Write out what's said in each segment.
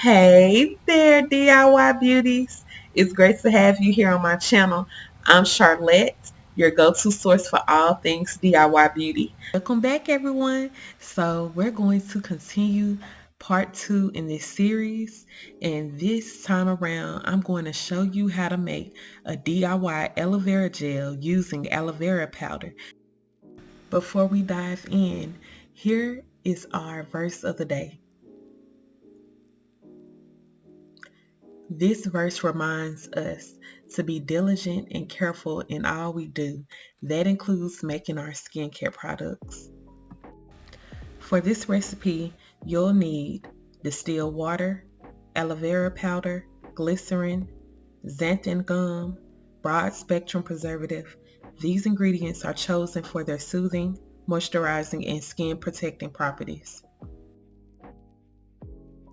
Hey there, DIY beauties. It's great to have you here on my channel. I'm Charlotte, your go-to source for all things DIY beauty. Welcome back, everyone. So we're going to continue part 2 in this series, and this time around I'm going to show you how to make a DIY aloe vera gel using aloe vera powder. Before we dive in, here is our verse of the day. This verse reminds us to be diligent and careful in all we do. That includes making our skincare products. For this recipe, you'll need distilled water, aloe vera powder, glycerin, xanthan gum, broad spectrum preservative. These ingredients are chosen for their soothing, moisturizing, and skin protecting properties.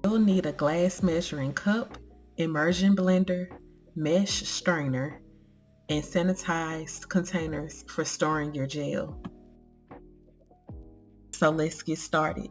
You'll need a glass measuring cup, immersion blender, mesh strainer, and sanitized containers for storing your gel. So let's get started.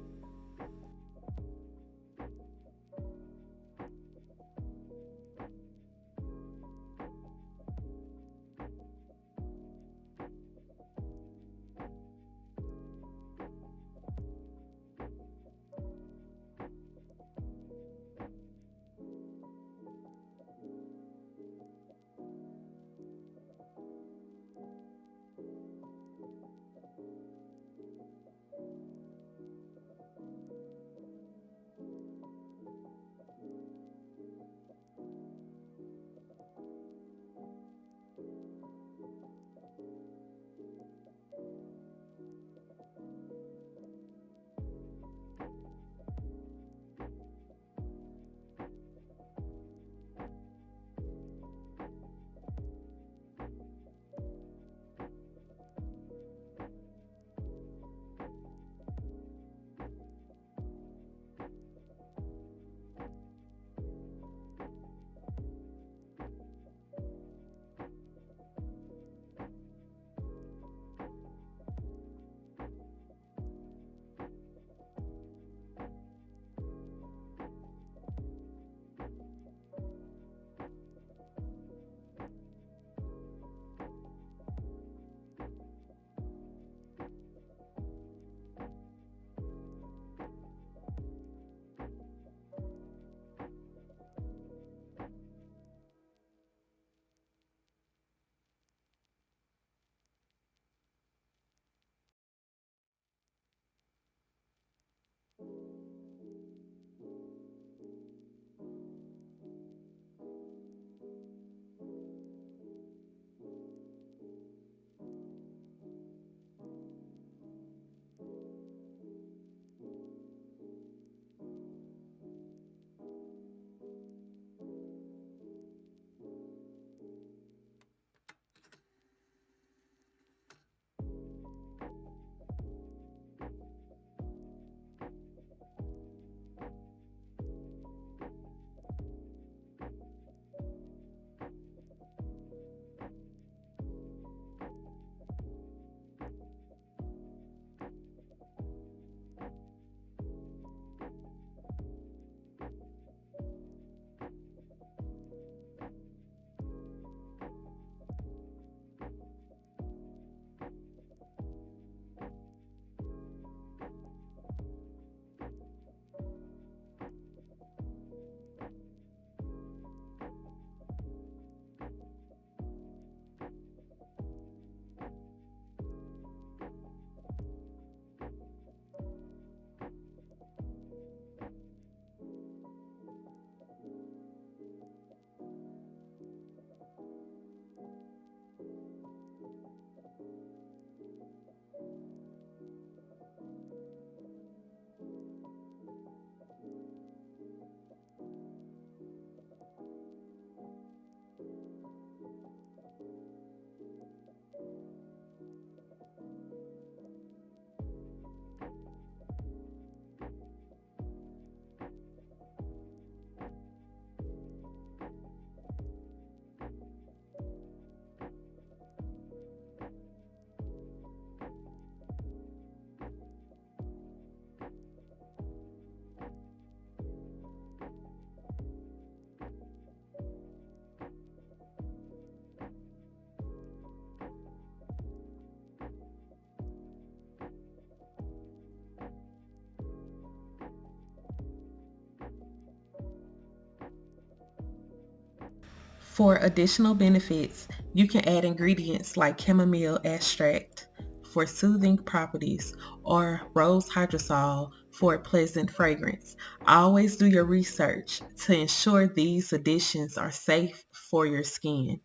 For additional benefits, you can add ingredients like chamomile extract for soothing properties or rose hydrosol for a pleasant fragrance. Always do your research to ensure these additions are safe for your skin.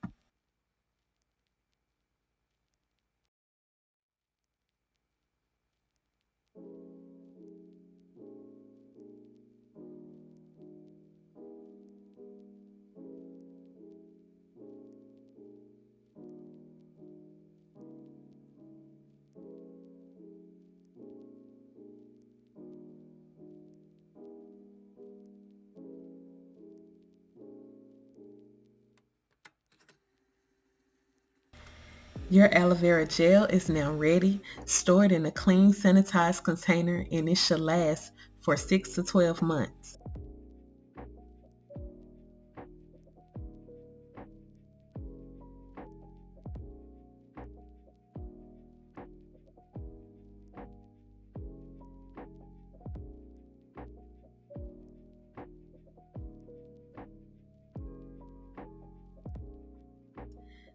Your aloe vera gel is now ready, stored in a clean, sanitized container, and it should last for 6 to 12 months.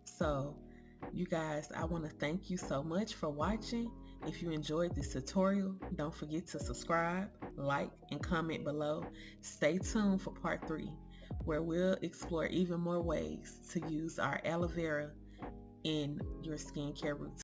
So, you guys, I want to thank you so much for watching. If you enjoyed this tutorial, don't forget to subscribe, like, and comment below. Stay tuned for part 3, where we'll explore even more ways to use our aloe vera in your skincare routine.